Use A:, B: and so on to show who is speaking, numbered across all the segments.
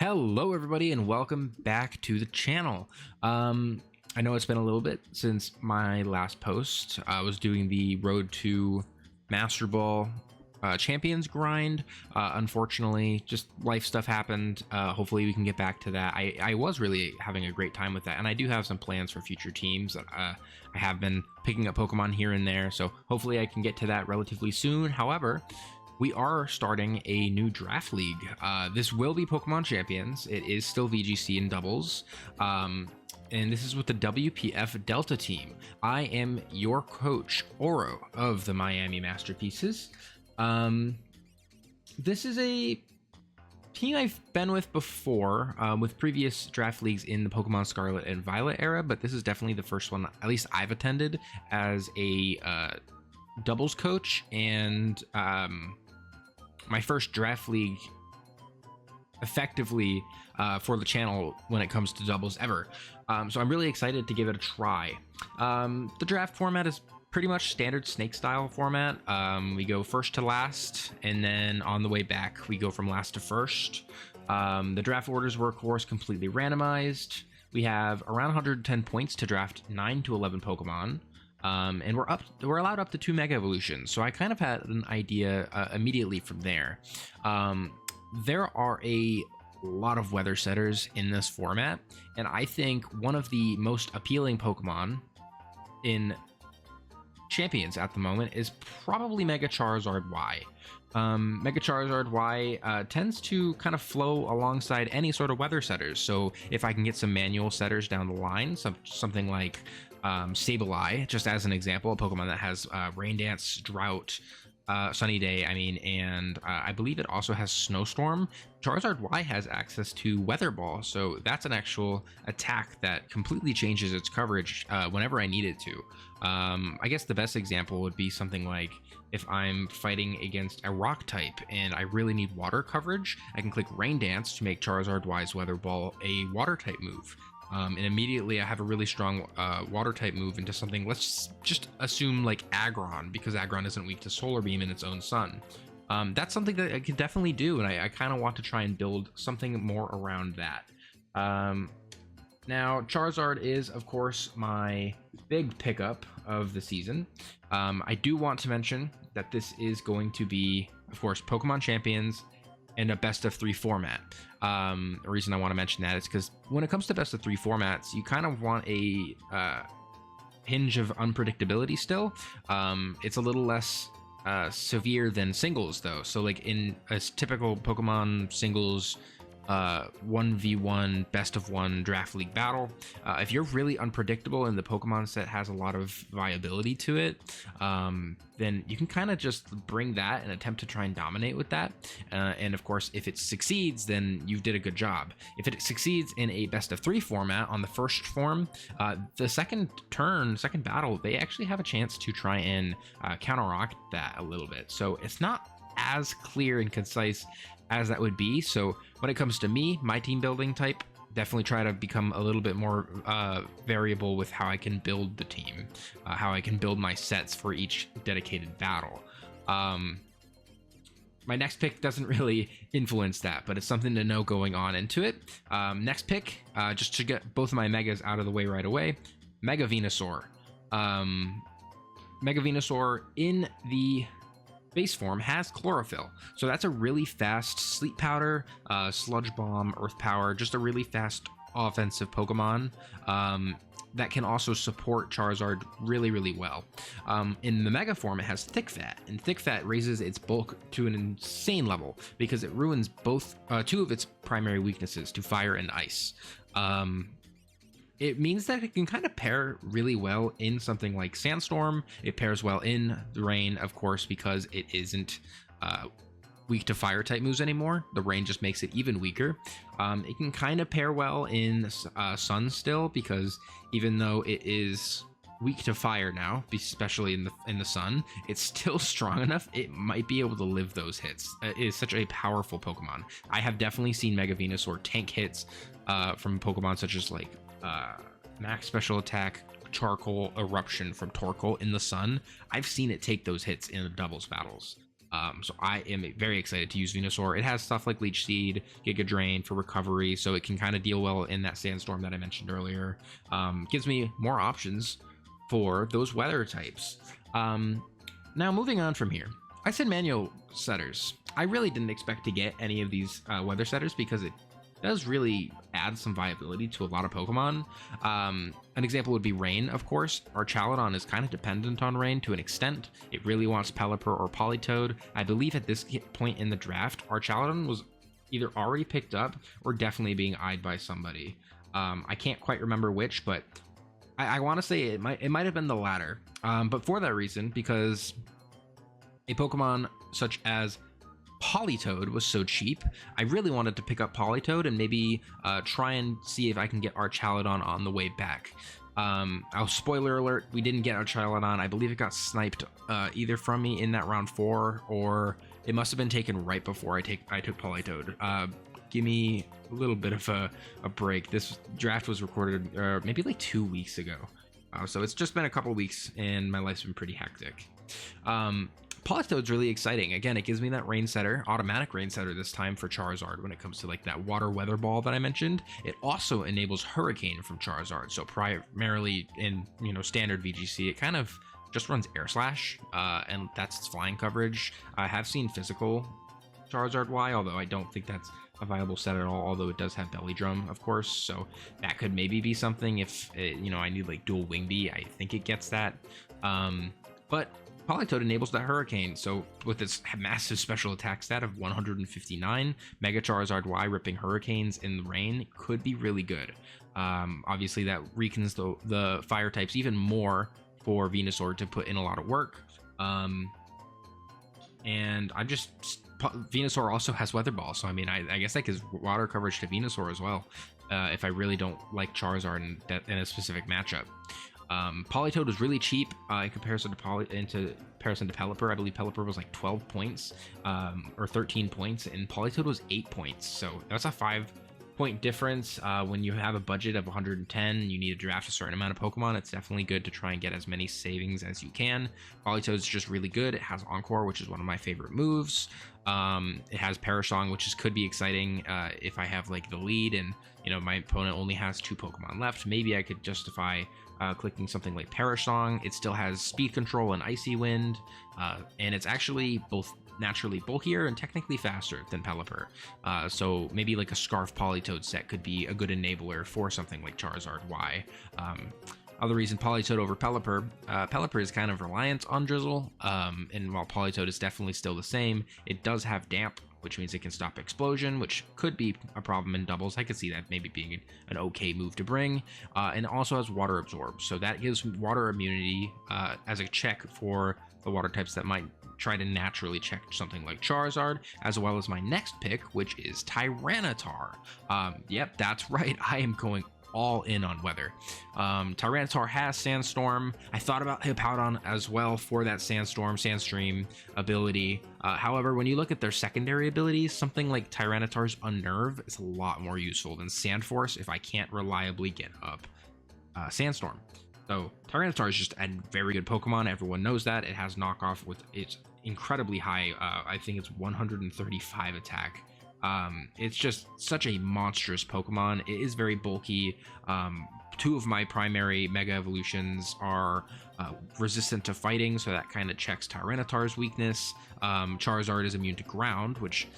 A: Hello everybody and welcome back to the channel. I know it's been a little bit since my last post. I was doing the Road to Master Ball Champions grind. Unfortunately, just life stuff happened. Hopefully we can get back to that. I was really having a great time with that, and I do have some plans for future teams. I have been picking up Pokemon here and there, so hopefully I can get to that relatively soon. However, we are starting a new draft league. This will be Pokemon Champions. It is still VGC and doubles. And this is with the WPF Delta team. I am your coach, Oro, of the Miami Masterpieces. This is a team I've been with before, with previous draft leagues in the Pokemon Scarlet and Violet era, but this is definitely the first one, at least I've attended, as a doubles coach, and my first draft league effectively for the channel when it comes to doubles ever. So I'm really excited to give it a try. The draft format is pretty much standard snake style format. We go first to last, and then on the way back we go from last to first. The draft orders were of course completely randomized. We have around 110 points to draft 9 to 11 Pokemon. And we're allowed up to 2 Mega Evolutions, so I kind of had an idea immediately from there. There are a lot of weather setters in this format, and I think one of the most appealing Pokemon in Champions at the moment is probably Mega Charizard Y. Mega Charizard Y tends to kind of flow alongside any sort of weather setters, so if I can get some manual setters down the line, something like Sableye, just as an example, a Pokemon that has Rain Dance, Drought, Sunny Day, and I believe it also has Snowstorm. Charizard Y has access to Weather Ball, so that's an actual attack that completely changes its coverage whenever I need it to. I guess the best example would be something like if I'm fighting against a rock type and I really need water coverage, I can click Rain Dance to make Charizard Y's Weather Ball a water type move. And immediately I have a really strong water type move into something. Let's just assume like Aggron, because Aggron isn't weak to Solar Beam in its own sun. That's something that I can definitely do, and I kind of want to try and build something more around that. Now, Charizard is, of course, my big pickup of the season. I do want to mention that this is going to be, of course, Pokemon Champions and a best of 3 format. The reason I want to mention that is because when it comes to best of 3 formats, you kind of want a hinge of unpredictability still. It's a little less severe than singles though. So like in a typical Pokemon singles 1v1 best of 1 draft league battle, if you're really unpredictable and the Pokemon set has a lot of viability to it, then you can kind of just bring that and attempt to try and dominate with that, and of course if it succeeds, then you did a good job. If it succeeds in a best of 3 format on the first form, the second battle, they actually have a chance to try and counteract that a little bit. So it's not as clear and concise as that would be. So when it comes to me, my team building type, definitely try to become a little bit more variable with how I can build the team, how I can build my sets for each dedicated battle. My next pick doesn't really influence that, but it's something to know going on into it. Next pick, just to get both of my Megas out of the way right away, Mega Venusaur. Mega Venusaur in the base form has Chlorophyll, so that's a really fast Sleep Powder, Sludge Bomb, Earth Power, just a really fast offensive Pokemon that can also support Charizard really well. In the Mega form, it has Thick Fat, and Thick Fat raises its bulk to an insane level because it ruins both 2 of its primary weaknesses to Fire and Ice. It means that it can kind of pair really well in something like Sandstorm. It pairs well in the Rain, of course, because it isn't weak to fire type moves anymore. The Rain just makes it even weaker. It can kind of pair well in Sun still, because even though it is weak to fire now, especially in the Sun, it's still strong enough. It might be able to live those hits. It is such a powerful Pokemon. I have definitely seen Mega Venusaur tank hits from Pokemon such as like Max Special Attack, Charcoal Eruption from Torkoal in the Sun. I've seen it take those hits in the doubles battles. So I am very excited to use Venusaur. It has stuff like Leech Seed, Giga Drain for recovery, so it can kind of deal well in that sandstorm that I mentioned earlier. Gives me more options for those weather types. Now moving on from here, I said manual setters. I really didn't expect to get any of these weather setters because it does really add some viability to a lot of Pokemon. An example would be Rain, of course. Our Chaladon is kind of dependent on Rain to an extent. It really wants Pelipper or Politoed. I believe at this point in the draft, our Chaladon was either already picked up or definitely being eyed by somebody. I can't quite remember which, but I want to say it might have been the latter. But for that reason, because a Pokemon such as Politoed was so cheap, I really wanted to pick up Politoed and maybe try and see if I can get our Chaladon on the way back. Spoiler alert, we didn't get our Chaladon. I believe it got sniped either from me in that round 4, or it must have been taken right before I took Politoed. Give me a little bit of a break. This draft was recorded maybe like 2 weeks ago. So it's just been a couple weeks and my life's been pretty hectic. Politoed's really exciting. Again, it gives me that Rain Setter, automatic Rain Setter this time for Charizard when it comes to like that water weather ball that I mentioned. It also enables Hurricane from Charizard. So primarily in, standard VGC, it kind of just runs Air Slash, and that's its flying coverage. I have seen physical Charizard Y, although I don't think that's a viable set at all, although it does have Belly Drum, of course, so that could maybe be something if, I need like dual Wing Bee. I think it gets that. But Politoed enables that Hurricane, so with its massive special attack stat of 159, Mega Charizard Y ripping Hurricanes in the rain could be really good. Obviously, that weakens the fire types even more for Venusaur to put in a lot of work. And Venusaur also has Weather Ball, so I mean, I guess that gives water coverage to Venusaur as well, if I really don't like Charizard in a specific matchup. Politoed was really cheap in comparison to Pelipper. I believe Pelipper was like 12 points or 13 points, and Politoed was 8 points. So that's a 5-point difference. When you have a budget of 110, you need to draft a certain amount of Pokemon. It's definitely good to try and get as many savings as you can. Politoed is just really good. It has Encore, which is one of my favorite moves. It has Perish Song, which could be exciting if I have like the lead and my opponent only has 2 Pokemon left. Maybe I could justify clicking something like Perish Song. It still has Speed Control and Icy Wind, and it's actually both naturally bulkier and technically faster than Pelipper. So maybe like a Scarf Politoed set could be a good enabler for something like Charizard Y. Other reason Politoed over Pelipper, Pelipper is kind of reliant on Drizzle, and while Politoed is definitely still the same, it does have Damp, which means it can stop Explosion, which could be a problem in doubles. I could see that maybe being an okay move to bring. And it also has Water Absorb, so that gives water immunity as a check for the water types that might try to naturally check something like Charizard, as well as my next pick, which is Tyranitar. Yep, that's right, I am going all in on weather. Tyranitar has Sandstorm. I thought about Hippowdon as well for that Sandstream ability. However, when you look at their secondary abilities, something like Tyranitar's Unnerve is a lot more useful than Sandforce if I can't reliably get up Sandstorm. So Tyranitar is just a very good Pokemon. Everyone knows that. It has knockoff with its incredibly high, I think it's 135 attack. It's just such a monstrous Pokemon. It is very bulky. 2 of my primary Mega Evolutions are resistant to fighting, so that kind of checks Tyranitar's weakness. Charizard is immune to ground, which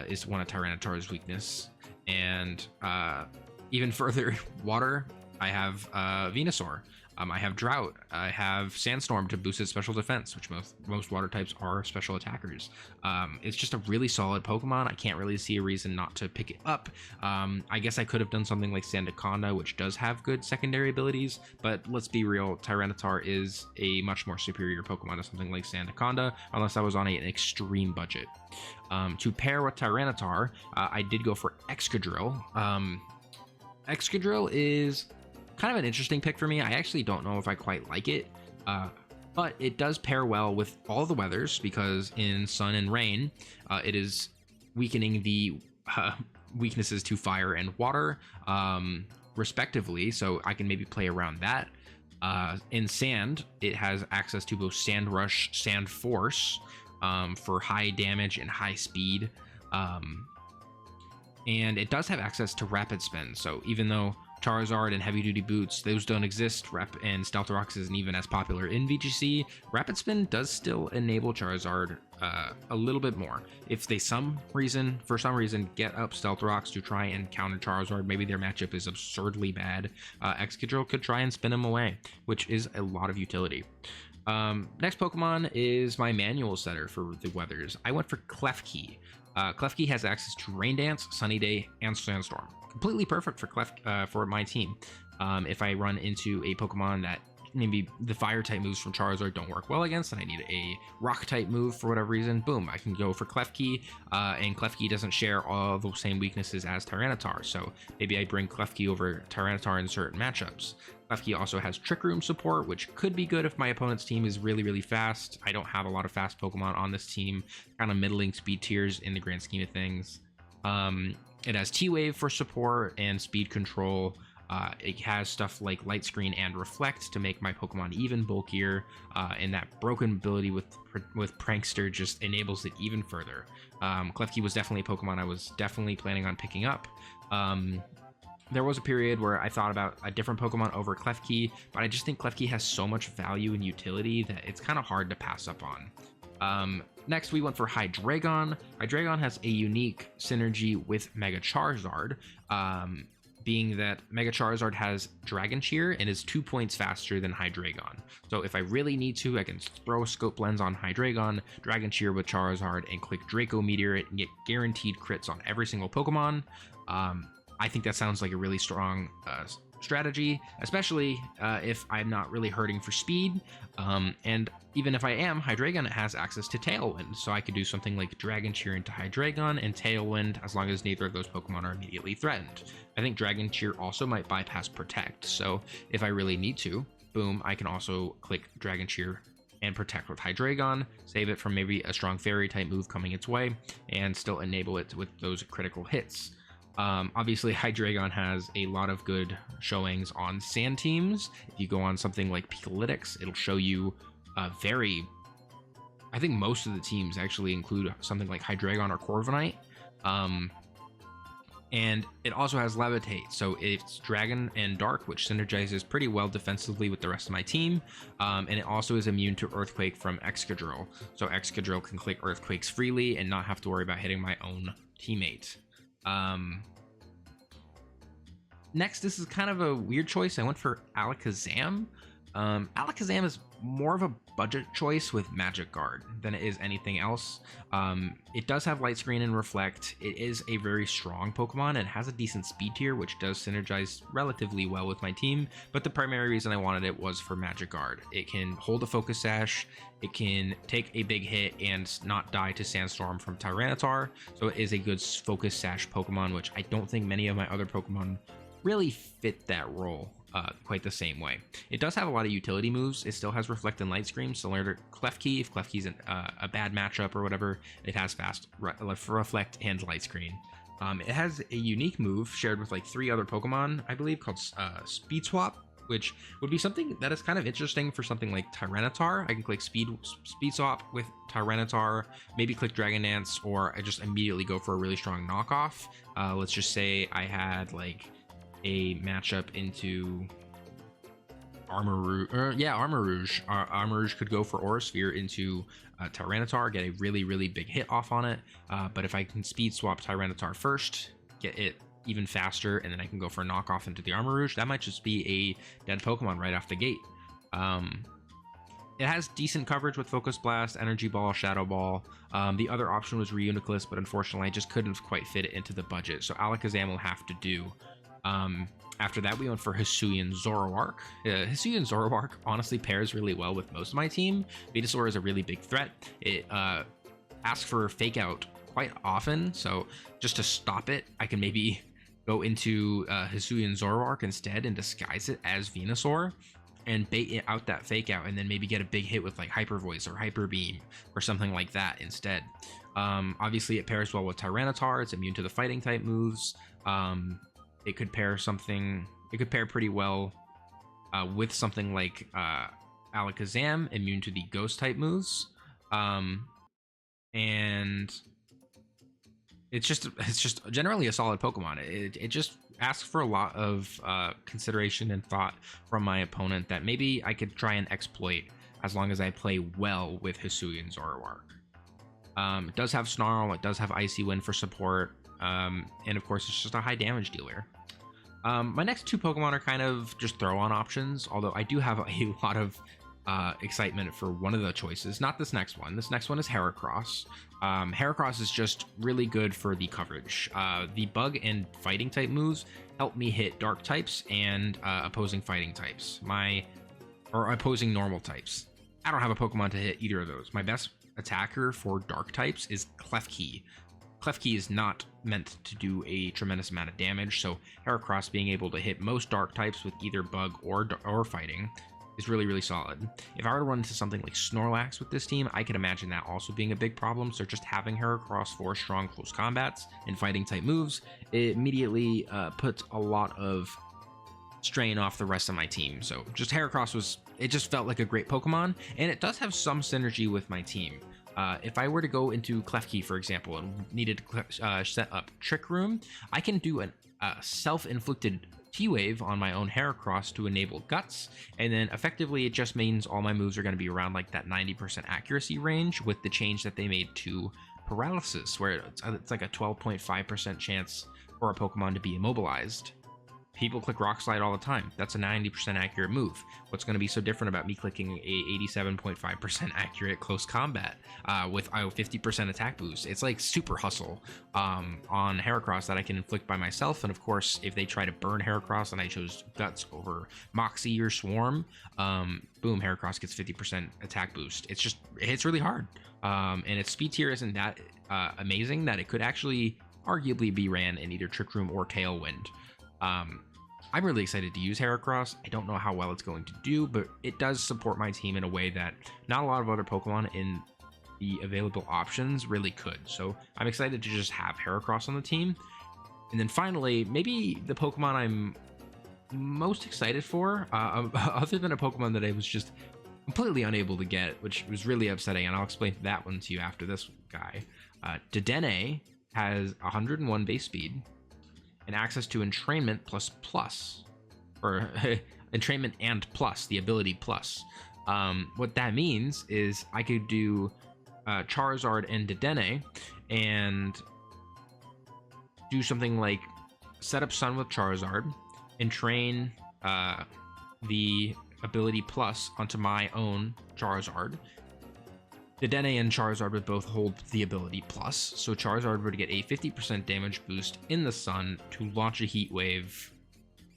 A: is one of Tyranitar's weakness. And even further, water, I have Venusaur. I have Drought. I have Sandstorm to boost its special defense, which most water types are special attackers. It's just a really solid Pokemon. I can't really see a reason not to pick it up. I guess I could have done something like Sandaconda, which does have good secondary abilities, but let's be real, Tyranitar is a much more superior Pokemon to something like Sandaconda, unless I was on an extreme budget. To pair with Tyranitar, I did go for Excadrill. Excadrill is kind of an interesting pick for me. I actually don't know if I quite like it, but it does pair well with all the weathers because in sun and rain, it is weakening the weaknesses to fire and water, respectively, so I can maybe play around that. In sand, it has access to both Sand Rush, Sand Force, for high damage and high speed. And it does have access to rapid spin, so even though Charizard and heavy duty boots, those don't exist, and Stealth Rocks isn't even as popular in VGC, rapid spin does still enable Charizard a little bit more. If they for some reason get up Stealth Rocks to try and counter Charizard, maybe their matchup is absurdly bad, Excadrill could try and spin him away, which is a lot of utility. Next Pokemon is my manual setter for the weathers. I went for Klefki. Klefki has access to Rain Dance, Sunny Day, and Sandstorm. Completely perfect for my team. If I run into a Pokemon that maybe the fire type moves from Charizard don't work well against, and I need a rock type move for whatever reason, boom, I can go for Klefki. And Klefki doesn't share all the same weaknesses as Tyranitar, so maybe I bring Klefki over Tyranitar in certain matchups. Klefki also has Trick Room support, which could be good if my opponent's team is really, really fast. I don't have a lot of fast Pokemon on this team, kind of middling speed tiers in the grand scheme of things. It has T-Wave for support and speed control. It has stuff like Light Screen and Reflect to make my Pokemon even bulkier, and that broken ability with Prankster just enables it even further. Klefki was definitely a Pokemon I was definitely planning on picking up. There was a period where I thought about a different Pokemon over Klefki, but I just think Klefki has so much value and utility that it's kind of hard to pass up on. Next, we went for Hydreigon. Hydreigon has a unique synergy with Mega Charizard, being that Mega Charizard has Dragon Cheer and is 2 points faster than Hydreigon. So if I really need to, I can throw a Scope Lens on Hydreigon, Dragon Cheer with Charizard, and click Draco Meteor it and get guaranteed crits on every single Pokemon. I think that sounds like a really strong strategy, especially if I'm not really hurting for speed. And even if I am, Hydreigon has access to Tailwind, so I could do something like Dragon Cheer into Hydreigon and Tailwind as long as neither of those Pokemon are immediately threatened. I think Dragon Cheer also might bypass Protect, so if I really need to, boom, I can also click Dragon Cheer and Protect with Hydreigon, save it from maybe a strong Fairy type move coming its way, and still enable it with those critical hits. Obviously, Hydreigon has a lot of good showings on sand teams. If you go on something like Pikalytics, it'll show you I think most of the teams actually include something like Hydreigon or Corviknight. And it also has Levitate, so it's Dragon and Dark, which synergizes pretty well defensively with the rest of my team. And it also is immune to Earthquake from Excadrill, so Excadrill can click Earthquakes freely and not have to worry about hitting my own teammate. Next, this is kind of a weird choice. I went for Alakazam. Alakazam is more of a budget choice with Magic Guard than it is anything else. It does have Light Screen and Reflect. It is a very strong Pokemon and has a decent speed tier, which does synergize relatively well with my team, but the primary reason I wanted it was for Magic Guard. It can hold a Focus Sash, it can take a big hit and not die to Sandstorm from Tyranitar, so it is a good Focus Sash Pokemon, which I don't think many of my other Pokemon really fit that role quite the same way. It does have a lot of utility moves. It still has Reflect and Light Scream, similar to Klefki. If Klefki's a bad matchup or whatever, it has fast Reflect and Light Screen. It has a unique move shared with like 3 other Pokemon, I believe, called Speed Swap, which would be something that is kind of interesting for something like Tyranitar. I can click Speed Swap with Tyranitar, maybe click Dragon Dance, or I just immediately go for a really strong knockoff. Let's just say I had like a matchup into Armor Rouge. Armor Rouge. Armor Rouge could go for Aura Sphere into Tyranitar, get a really, really big hit off on it. But if I can Speed Swap Tyranitar first, get it even faster, and then I can go for a knockoff into the Armor Rouge, that might just be a dead Pokemon right off the gate. It has decent coverage with Focus Blast, Energy Ball, Shadow Ball. The other option was Reuniclus, but unfortunately I just couldn't quite fit it into the budget, so Alakazam will have to do. After that, we went for Hisuian Zoroark. Hisuian Zoroark honestly pairs really well with most of my team. Venusaur is a really big threat. It asks for Fake Out quite often, so just to stop it, I can maybe go into Hisuian Zoroark instead and disguise it as Venusaur and bait it out that Fake Out, and then maybe get a big hit with like Hyper Voice or Hyper Beam or something like that instead. Obviously, it pairs well with Tyranitar. It's immune to the fighting type moves. It could pair pretty well with something like Alakazam, immune to the ghost type moves. and it's just generally a solid Pokemon. It just asks for a lot of consideration and thought from my opponent that maybe I could try and exploit as long as I play well with Hisuian Zoroark. It does have Snarl, it does have Icy Wind for support, and of course it's just a high damage dealer. My next two Pokemon are kind of just throw-on options, although I do have a lot of excitement for one of the choices. Not this next one. This next one is Heracross. Heracross is just really good for the coverage. The bug and fighting type moves help me hit dark types and opposing fighting types. Or opposing normal types. I don't have a Pokemon to hit either of those. My best attacker for dark types is Klefki. Klefki is not meant to do a tremendous amount of damage, so Heracross being able to hit most dark types with either bug or fighting is really, really solid. If I were to run into something like Snorlax with this team, I could imagine that also being a big problem, so just having Heracross for strong close combats and fighting type moves, it immediately puts a lot of strain off the rest of my team. So just Heracross it just felt like a great Pokemon, and it does have some synergy with my team. If I were to go into Klefki, for example, and needed to set up Trick Room, I can do a self-inflicted T-Wave on my own Heracross to enable Guts, and then effectively it just means all my moves are going to be around like that 90% accuracy range with the change that they made to Paralysis, where it's like a 12.5% chance for a Pokemon to be immobilized. People click Rock Slide all the time. That's a 90% accurate move. What's going to be so different about me clicking a 87.5% accurate close combat with 50% attack boost? It's like super hustle on Heracross that I can inflict by myself. And of course, if they try to burn Heracross and I chose Guts over Moxie or Swarm, boom, Heracross gets 50% attack boost. It hits really hard. And its speed tier isn't that amazing that it could actually arguably be ran in either Trick Room or Tailwind. I'm really excited to use Heracross. I don't know how well it's going to do, but it does support my team in a way that not a lot of other Pokemon in the available options really could. So I'm excited to just have Heracross on the team. And then finally, maybe the Pokemon I'm most excited for, other than a Pokemon that I was just completely unable to get, which was really upsetting, and I'll explain that one to you after this guy. Dedenne has 101 base speed, and access to entrainment or entrainment and plus, the ability plus. What that means is I could do Charizard and Dedenne and do something like set up Sun with Charizard and train the ability plus onto my own Charizard. Dedenne and Charizard would both hold the ability plus, so Charizard would get a 50% damage boost in the Sun to launch a Heat Wave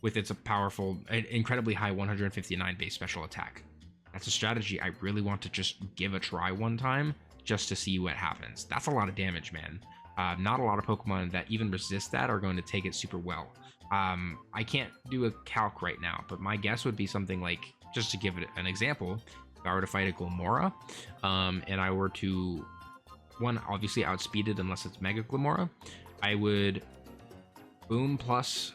A: with its powerful, incredibly high 159 base special attack. That's a strategy I really want to just give a try one time, just to see what happens. That's a lot of damage, man. Not a lot of Pokemon that even resist that are going to take it super well. I can't do a calc right now, but my guess would be something like, just to give it an example, if I were to fight a Glimmora, and I were to, obviously outspeed it unless it's Mega Glimmora, I would boom plus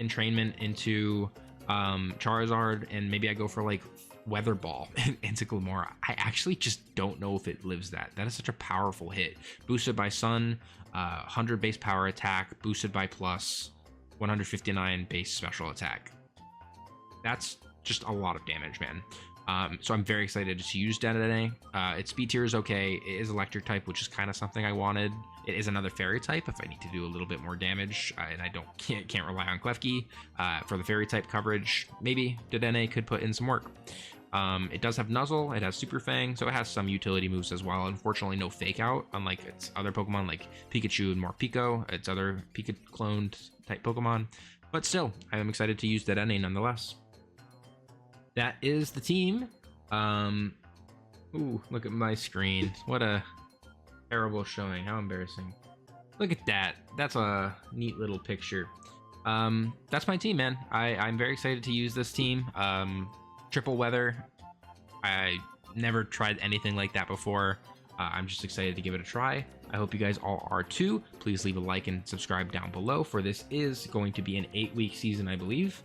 A: entrainment into Charizard, and maybe I go for like Weather Ball into Glimmora. I actually just don't know if it lives that. That is such a powerful hit. Boosted by Sun, 100 base power attack, boosted by plus, 159 base special attack. That's just a lot of damage, man. So I'm very excited to use Dedenne. Its speed tier is okay. It is electric type, which is kind of something I wanted. It is another fairy type if I need to do a little bit more damage, and I can't rely on Klefki for the fairy type coverage. Maybe Dedenne could put in some work. It does have Nuzzle, it has Super Fang, so it has some utility moves as well. Unfortunately, no Fake Out, unlike its other Pokemon like Pikachu and Morpeko, its other Pika-cloned type Pokemon. But still, I am excited to use Dedenne nonetheless. That is the team. Ooh, look at my screen. What a terrible showing. How embarrassing. Look at that. That's a neat little picture. That's my team, man. I'm very excited to use this team. Triple weather. I never tried anything like that before. I'm just excited to give it a try. I hope you guys all are too. Please leave a like and subscribe down below, for this is going to be an 8-week season, I believe.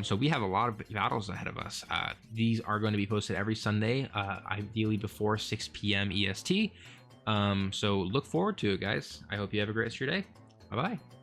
A: So we have a lot of battles ahead of us. These are going to be posted every Sunday, ideally before 6 p.m. EST. So look forward to it, guys. I hope you have a great rest of your day. Bye bye.